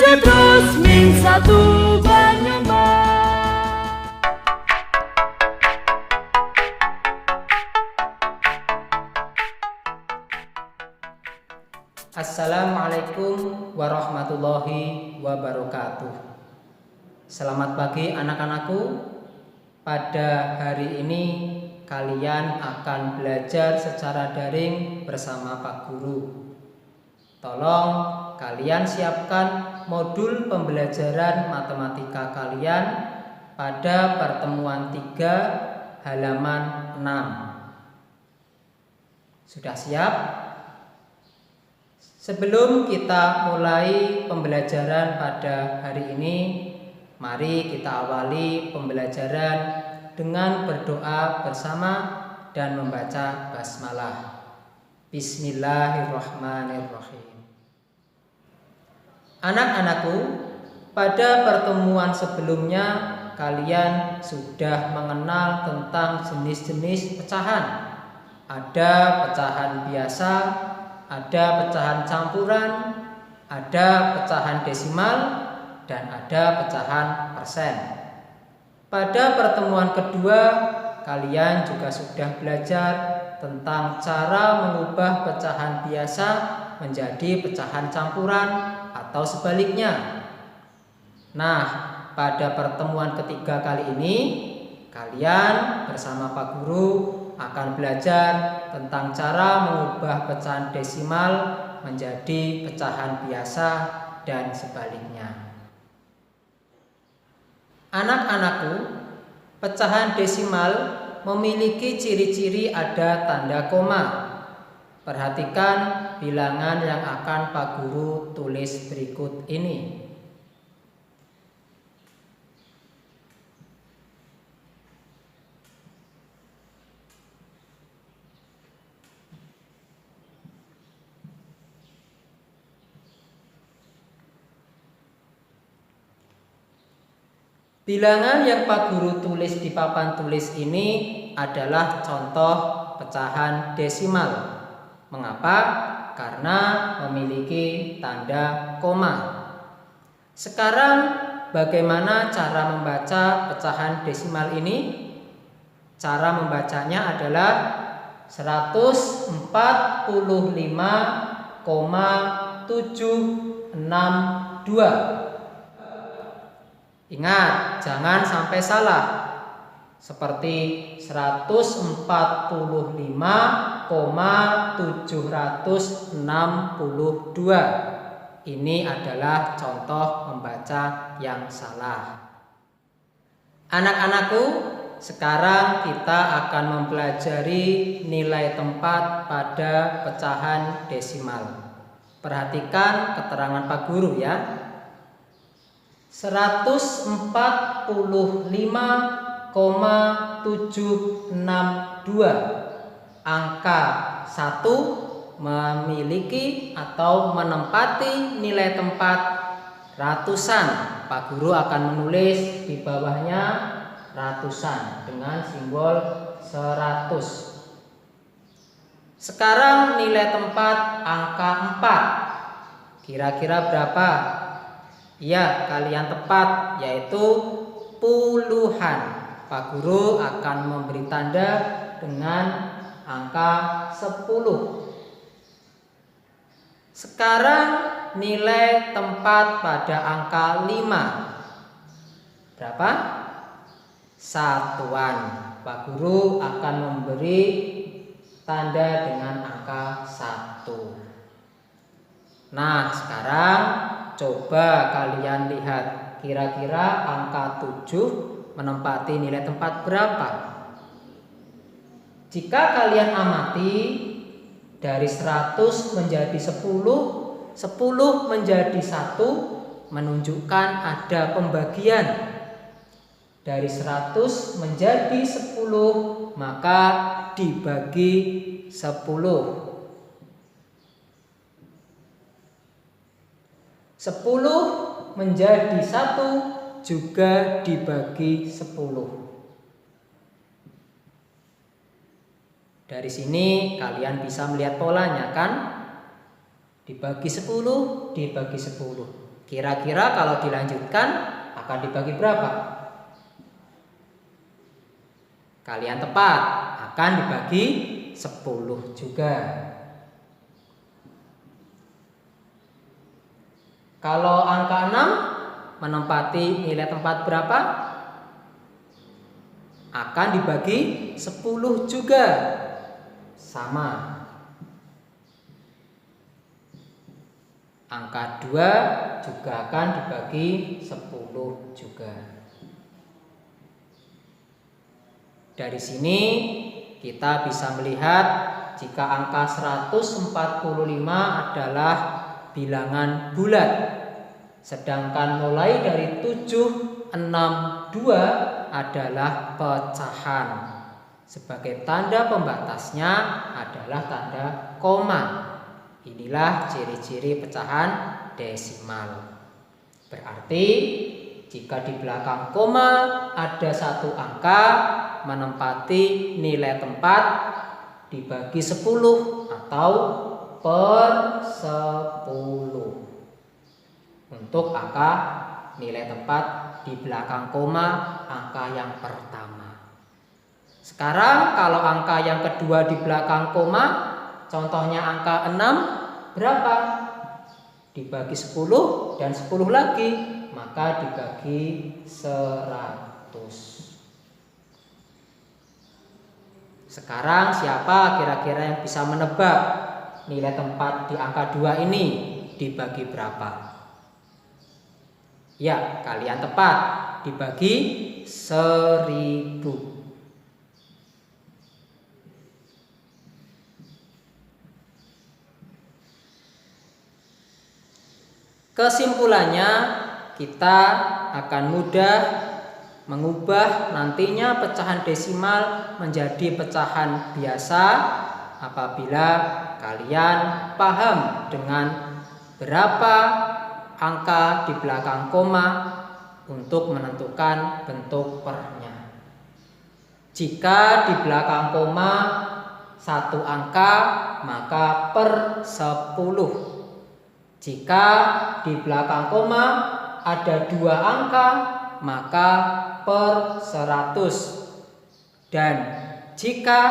Terus Min satu Banyumas. Assalamualaikum warahmatullahi wabarakatuh. Selamat pagi anak-anakku. Pada hari ini kalian akan belajar secara daring bersama Pak Guru. Tolong kalian siapkan modul pembelajaran matematika kalian pada pertemuan 3 halaman 6. Sudah siap? Sebelum kita mulai pembelajaran pada hari ini, mari kita awali pembelajaran dengan berdoa bersama dan membaca basmalah. Bismillahirrahmanirrahim. Anak-anakku, pada pertemuan sebelumnya kalian sudah mengenal tentang jenis-jenis pecahan. Ada pecahan biasa, ada pecahan campuran, ada pecahan desimal, dan ada pecahan persen. Pada pertemuan kedua, kalian juga sudah belajar tentang cara mengubah pecahan biasa menjadi pecahan campuran atau sebaliknya. Nah, pada pertemuan ketiga kali ini, kalian bersama Pak Guru akan belajar tentang cara mengubah pecahan desimal menjadi pecahan biasa dan sebaliknya. Anak-anakku, pecahan desimal memiliki ciri-ciri ada tanda koma. Perhatikan bilangan yang akan Pak Guru tulis berikut ini. Bilangan yang Pak Guru tulis di papan tulis ini adalah contoh pecahan desimal. Mengapa? Karena memiliki tanda koma. Sekarang bagaimana cara membaca pecahan desimal ini? Cara membacanya adalah 145,762. Ingat, jangan sampai salah. Seperti 145,762. Ini adalah contoh membaca yang salah. Anak-anakku, sekarang kita akan mempelajari nilai tempat pada pecahan desimal. Perhatikan keterangan Pak Guru ya. 145,762. Angka 1 memiliki atau menempati nilai tempat ratusan. Pak Guru akan menulis di bawahnya ratusan dengan simbol 100. Sekarang nilai tempat angka 4. Kira-kira berapa? Ya, kalian tepat, yaitu puluhan. Pak Guru akan memberi tanda dengan angka 10. Sekarang nilai tempat pada angka 5. Berapa? Satuan. Pak Guru akan memberi tanda dengan angka 1. Nah, sekarang coba kalian lihat, kira-kira angka 7 menempati nilai tempat berapa? Jika kalian amati, dari 100 menjadi 10, 10 menjadi 1, menunjukkan ada pembagian. Dari 100 menjadi 10, maka dibagi 10. 10 menjadi 1 juga dibagi 10. Dari sini kalian bisa melihat polanya kan? Dibagi 10, dibagi 10. Kira-kira kalau dilanjutkan akan dibagi berapa? Kalian tepat, akan dibagi 10 juga. Kalau angka 6 menempati nilai tempat berapa? Akan dibagi 10 juga. Sama. Angka 2 juga akan dibagi 10 juga. Dari sini kita bisa melihat jika angka 145 adalah bilangan bulat, sedangkan mulai dari 7, 6, 2 adalah pecahan. Sebagai tanda pembatasnya adalah tanda koma. Inilah ciri-ciri pecahan desimal. Berarti jika di belakang koma ada satu angka menempati nilai tempat dibagi 10 atau per 10. Untuk angka nilai tempat di belakang koma angka yang pertama. Sekarang kalau angka yang kedua di belakang koma, contohnya angka 6, berapa? Dibagi 10 dan 10 lagi, maka dibagi 100. Sekarang siapa kira-kira yang bisa menebak nilai tempat di angka 2 ini dibagi berapa? Ya, kalian tepat, dibagi 1000. Kesimpulannya, kita akan mudah mengubah nantinya pecahan desimal menjadi pecahan biasa apabila kalian paham dengan berapa angka di belakang koma untuk menentukan bentuk pernya. Jika di belakang koma satu angka, maka per 10. Jika di belakang koma ada 2 angka, maka per 100. Dan jika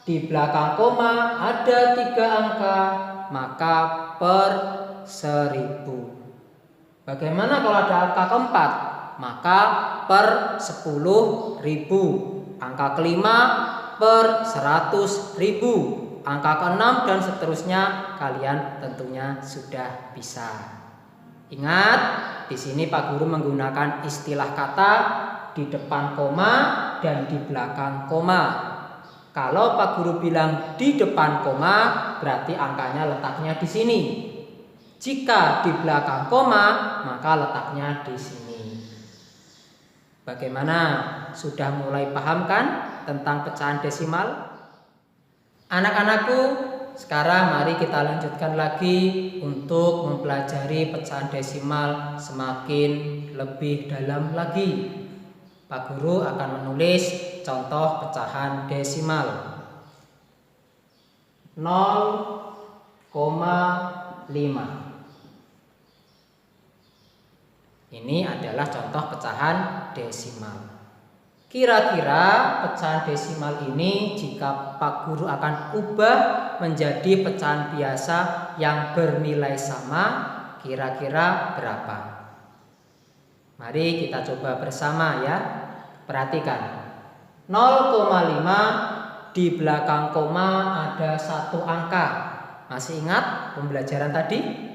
di belakang koma ada 3 angka, maka per 1000. Bagaimana kalau ada angka keempat? Maka per 10.000. Angka kelima per 100.000. Angka ke-6 dan seterusnya kalian tentunya sudah bisa. Ingat, di sini Pak Guru menggunakan istilah kata di depan koma dan di belakang koma. Kalau Pak Guru bilang di depan koma, berarti angkanya letaknya di sini. Jika di belakang koma, maka letaknya di sini. Bagaimana? Sudah mulai paham kan tentang pecahan desimal? Anak-anakku, sekarang mari kita lanjutkan lagi untuk mempelajari pecahan desimal semakin lebih dalam lagi. Pak Guru akan menulis contoh pecahan desimal 0,5. Ini adalah contoh pecahan desimal. Kira-kira pecahan desimal ini jika Pak Guru akan ubah menjadi pecahan biasa yang bernilai sama, kira-kira berapa? Mari kita coba bersama ya. Perhatikan. 0,5 di belakang koma ada 1 angka. Masih ingat pembelajaran tadi?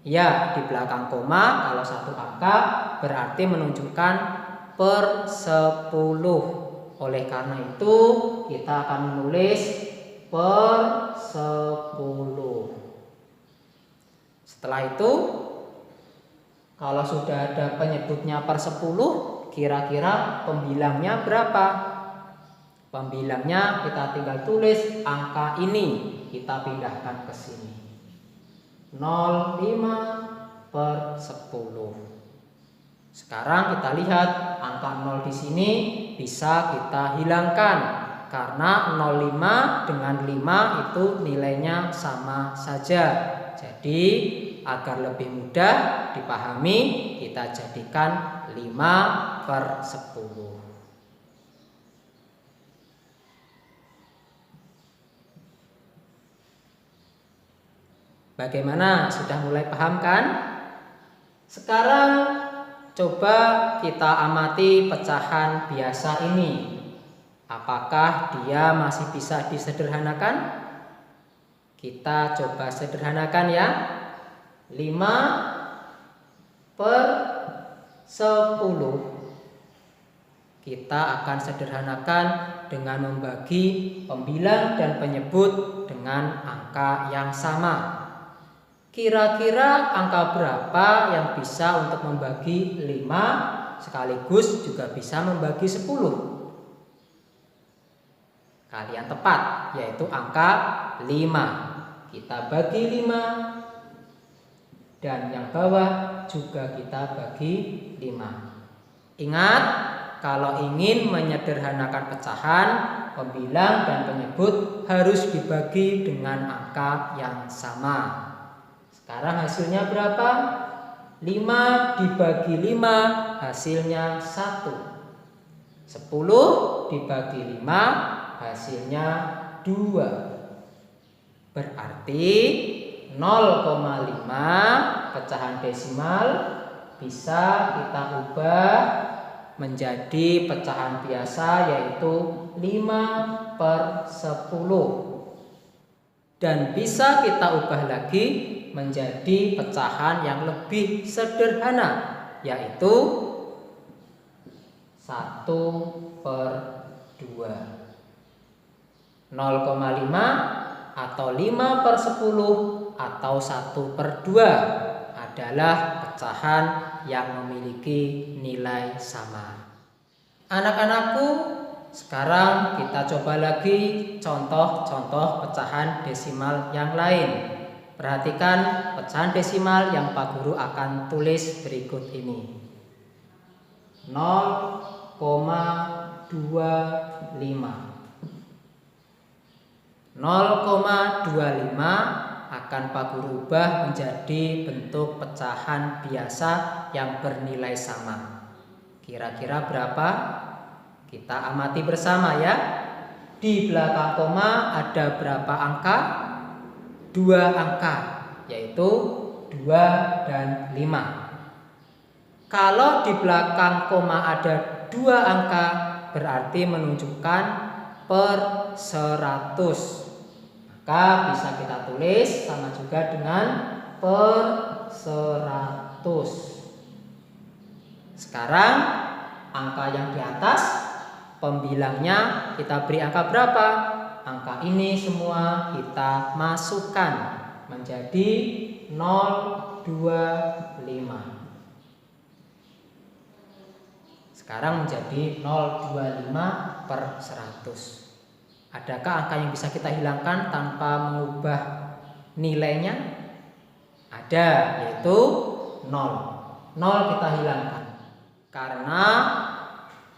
Ya, di belakang koma kalau 1 angka berarti menunjukkan per 10. Oleh karena itu kita akan menulis per 10. Setelah itu kalau sudah ada penyebutnya per 10, kira-kira pembilangnya berapa? Pembilangnya kita tinggal tulis angka ini, kita pindahkan ke sini. 0,5 per 10. Sekarang kita lihat angka 0 di sini bisa kita hilangkan karena 0,5 dengan 5 itu nilainya sama saja. Jadi agar lebih mudah dipahami, kita jadikan 5/10. Bagaimana? Sudah mulai paham kan? Sekarang coba kita amati pecahan biasa ini. Apakah dia masih bisa disederhanakan? Kita coba sederhanakan ya. 5/10. Kita akan sederhanakan dengan membagi pembilang dan penyebut dengan angka yang sama. Kira-kira angka berapa yang bisa untuk membagi 5 sekaligus juga bisa membagi 10? Kalian tepat, yaitu angka 5. Kita bagi 5 dan yang bawah juga kita bagi 5. Ingat, kalau ingin menyederhanakan pecahan, pembilang dan penyebut harus dibagi dengan angka yang sama. Sekarang hasilnya berapa? 5 dibagi 5 hasilnya 1. 10 dibagi 5 hasilnya 2. Berarti 0,5 pecahan desimal bisa kita ubah menjadi pecahan biasa, yaitu 5/10. Dan bisa kita ubah lagi menjadi pecahan yang lebih sederhana, yaitu 1/2. 0,5 atau 5/10 atau 1/2 adalah pecahan yang memiliki nilai sama. Anak-anakku, sekarang kita coba lagi contoh-contoh pecahan desimal yang lain. Perhatikan pecahan desimal yang Pak Guru akan tulis berikut ini. 0,25. 0,25 akan Pak Guru ubah menjadi bentuk pecahan biasa yang bernilai sama. Kira-kira berapa? Kita amati bersama ya. Di belakang koma ada berapa angka? 2 angka, yaitu 2 dan 5. Kalau di belakang koma ada 2 angka, berarti menunjukkan per 100. Maka bisa kita tulis sama juga dengan per 100. Sekarang angka yang di atas, pembilangnya kita beri angka berapa? Angka ini semua kita masukkan menjadi 0,25. Sekarang menjadi 0,25/100. Adakah angka yang bisa kita hilangkan tanpa mengubah nilainya? Ada, yaitu 0. 0 kita hilangkan. Karena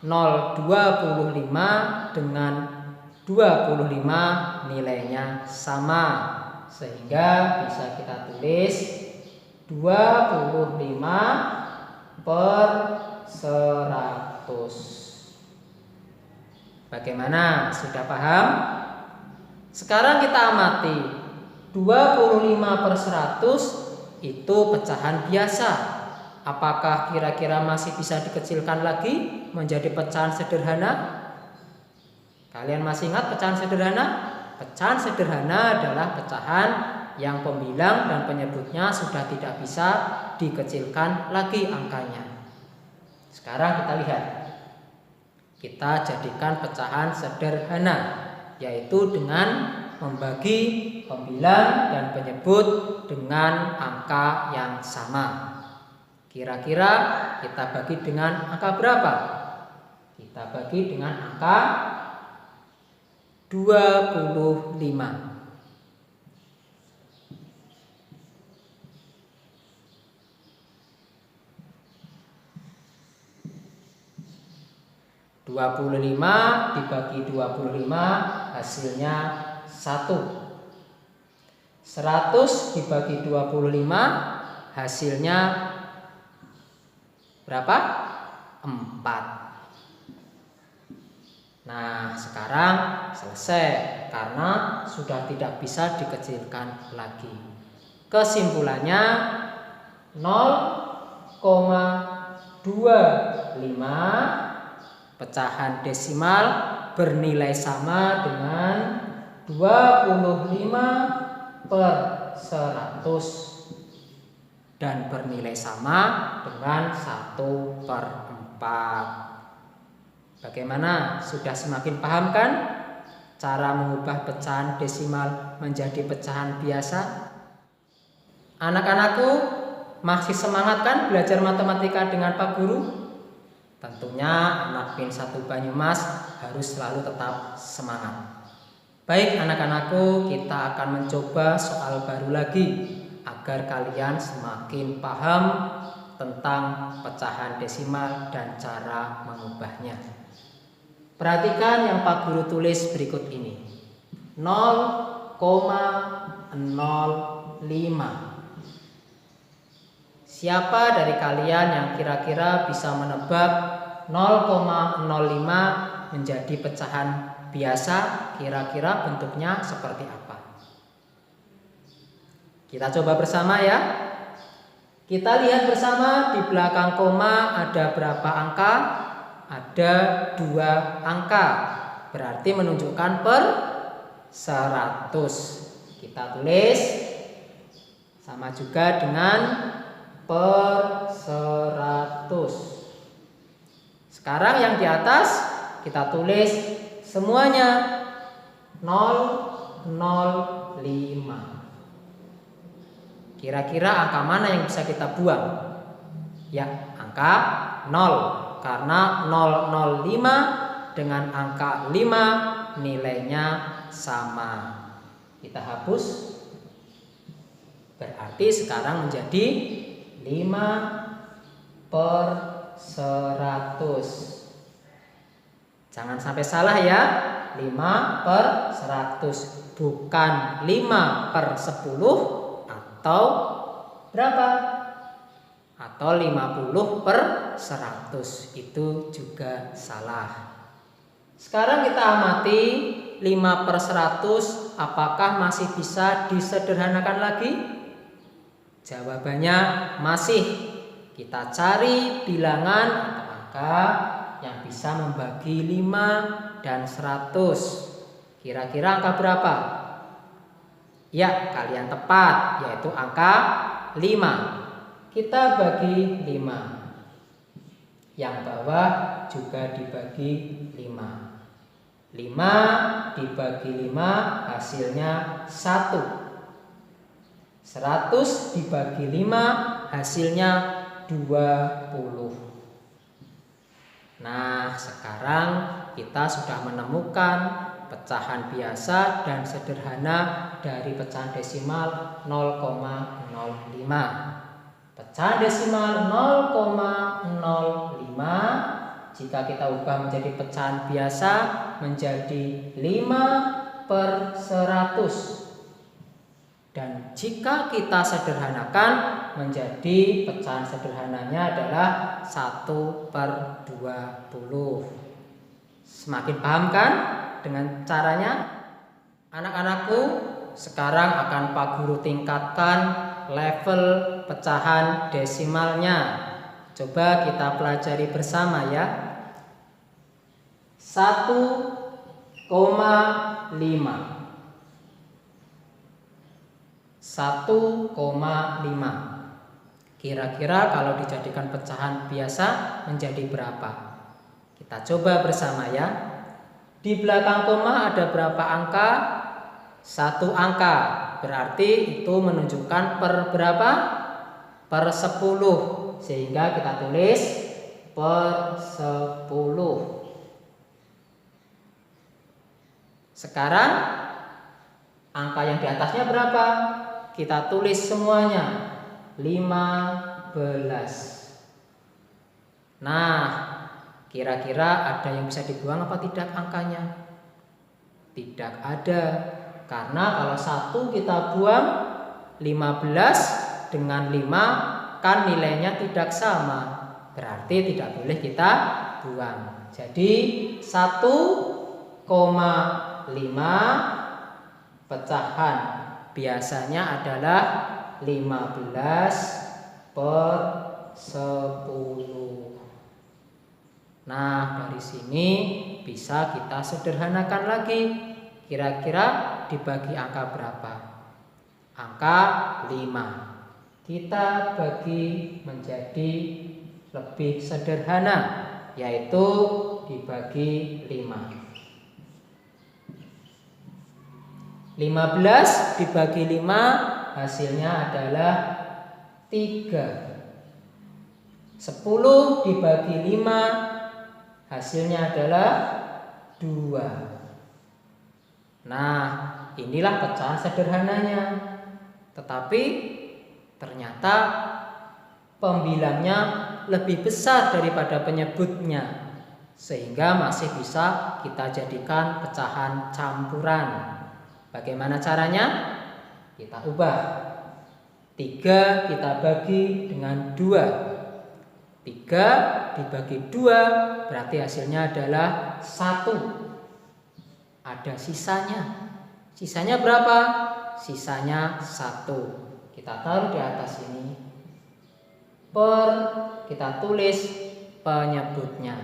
0,25 dengan 25 nilainya sama, sehingga bisa kita tulis 25/100. Bagaimana? Sudah paham? Sekarang kita amati 25/100 itu pecahan biasa. Apakah kira-kira masih bisa dikecilkan lagi menjadi pecahan sederhana? Kalian masih ingat pecahan sederhana? Pecahan sederhana adalah pecahan yang pembilang dan penyebutnya sudah tidak bisa dikecilkan lagi angkanya. Sekarang kita lihat. Kita jadikan pecahan sederhana, yaitu dengan membagi pembilang dan penyebut dengan angka yang sama. Kira-kira kita bagi dengan angka berapa? Kita bagi dengan angka 25. 25 dibagi 25 hasilnya 1. 100 dibagi 25 hasilnya berapa? 4. Nah, sekarang selesai karena sudah tidak bisa dikecilkan lagi. Kesimpulannya 0,25 pecahan desimal bernilai sama dengan 25/100 dan bernilai sama dengan 1/4. Bagaimana? Sudah semakin paham kan cara mengubah pecahan desimal menjadi pecahan biasa? Anak-anakku masih semangat kan belajar matematika dengan Pak Guru? Tentunya anak PIN 1 Banyumas harus selalu tetap semangat. Baik anak-anakku, kita akan mencoba soal baru lagi agar kalian semakin paham tentang pecahan desimal dan cara mengubahnya. Perhatikan yang Pak Guru tulis berikut ini. 0,05. Siapa dari kalian yang kira-kira bisa menebak 0,05 menjadi pecahan biasa? Kira-kira bentuknya seperti apa? Kita coba bersama ya. Kita lihat bersama di belakang koma ada berapa angka? Ada 2 angka, berarti menunjukkan per 100. Kita tulis sama juga dengan per 100. Sekarang yang di atas kita tulis semuanya 005. Kira-kira angka mana yang bisa kita buang? Ya, angka 0. Karena 005 dengan angka 5 nilainya sama. Kita hapus. Berarti sekarang menjadi 5/100. Jangan sampai salah ya. 5/100, bukan 5/10 atau berapa? Atau 50/100, itu juga salah. Sekarang kita amati 5/100 apakah masih bisa disederhanakan lagi? Jawabannya masih. Kita cari bilangan atau angka yang bisa membagi 5 dan 100. Kira-kira angka berapa? Ya, kalian tepat, yaitu angka 5. Kita bagi 5. Yang bawah juga dibagi 5. 5 dibagi 5 hasilnya 1. 100 dibagi 5 hasilnya 20. Nah, sekarang kita sudah menemukan pecahan biasa dan sederhana dari pecahan desimal 0,05. Pecahan desimal 0,05 jika kita ubah menjadi pecahan biasa menjadi 5/100. Dan jika kita sederhanakan menjadi pecahan sederhananya adalah 1/20. Semakin paham kan dengan caranya? Anak-anakku, sekarang akan Pak Guru tingkatkan level pecahan desimalnya. Coba kita pelajari bersama ya. 1,5. 1,5. Kira-kira kalau dijadikan pecahan biasa menjadi berapa? Kita coba bersama ya. Di belakang koma ada berapa angka? 1 angka. Berarti itu menunjukkan per berapa? Per 10. Sehingga kita tulis per 10. Sekarang angka yang di atasnya berapa? Kita tulis semuanya 15. Nah, kira-kira ada yang bisa dibuang apa tidak angkanya? Tidak ada. Karena kalau 1 kita buang 15 dengan 5 kan nilainya tidak sama, berarti tidak boleh kita buang. Jadi 1,5 pecahan biasanya adalah 15/10. Nah, dari sini bisa kita sederhanakan lagi. Kira-kira dibagi angka berapa? Angka 5. Kita bagi menjadi lebih sederhana, yaitu dibagi 5. 15 dibagi 5 hasilnya adalah 3. 10 dibagi 5 hasilnya adalah 2. Nah, inilah pecahan sederhananya. Tetapi ternyata pembilangnya lebih besar daripada penyebutnya, sehingga masih bisa kita jadikan pecahan campuran. Bagaimana caranya? Kita ubah. 3 kita bagi dengan 2. 3 dibagi 2 berarti hasilnya adalah 1. Ada sisanya. Sisanya berapa? Sisanya 1. Kita taruh di atas ini. Kita tulis penyebutnya.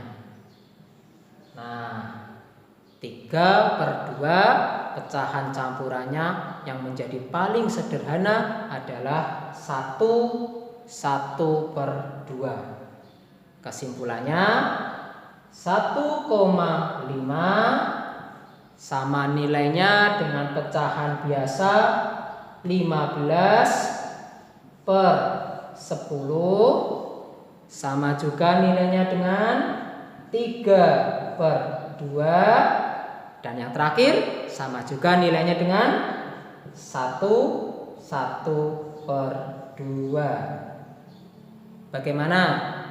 Nah, 3/2 pecahan campurannya yang menjadi paling sederhana adalah 1/2. Kesimpulannya 1,5 sama nilainya dengan pecahan biasa 15/10 sama juga nilainya dengan 3/2, dan yang terakhir sama juga nilainya dengan 1/2. Bagaimana?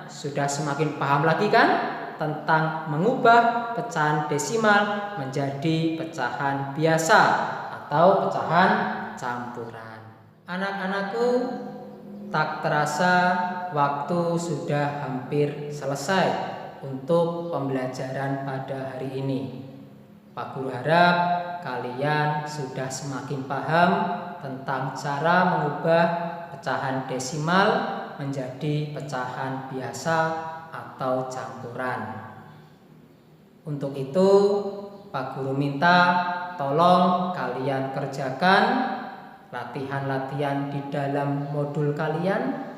Sudah semakin paham lagi kan tentang mengubah pecahan desimal menjadi pecahan biasa atau pecahan campuran. Anak-anakku, tak terasa waktu sudah hampir selesai untuk pembelajaran pada hari ini. Pak Guru harap kalian sudah semakin paham tentang cara mengubah pecahan desimal menjadi pecahan biasa atau campuran. Untuk itu, Pak Guru minta tolong kalian kerjakan latihan-latihan di dalam modul kalian,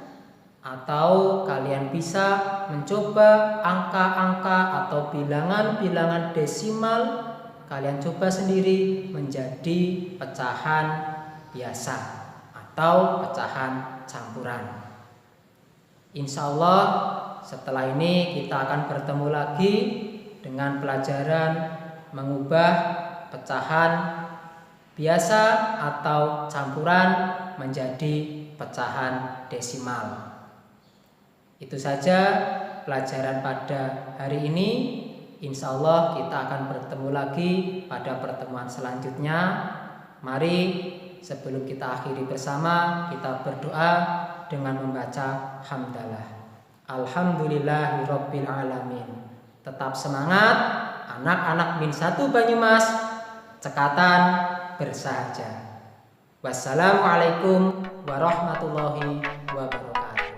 atau kalian bisa mencoba angka-angka atau bilangan-bilangan desimal kalian coba sendiri menjadi pecahan biasa atau pecahan campuran. Insya Allah setelah ini kita akan bertemu lagi dengan pelajaran mengubah pecahan biasa atau campuran menjadi pecahan desimal. Itu saja pelajaran pada hari ini. Insya Allah kita akan bertemu lagi pada pertemuan selanjutnya. Mari sebelum kita akhiri bersama, kita berdoa dengan membaca hamdalah. Alhamdulillahirabbil alamin. Tetap semangat anak-anak Min 1 Banyumas, cekatan bersahaja. Wassalamualaikum warahmatullahi wabarakatuh.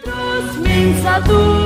Terus Min 1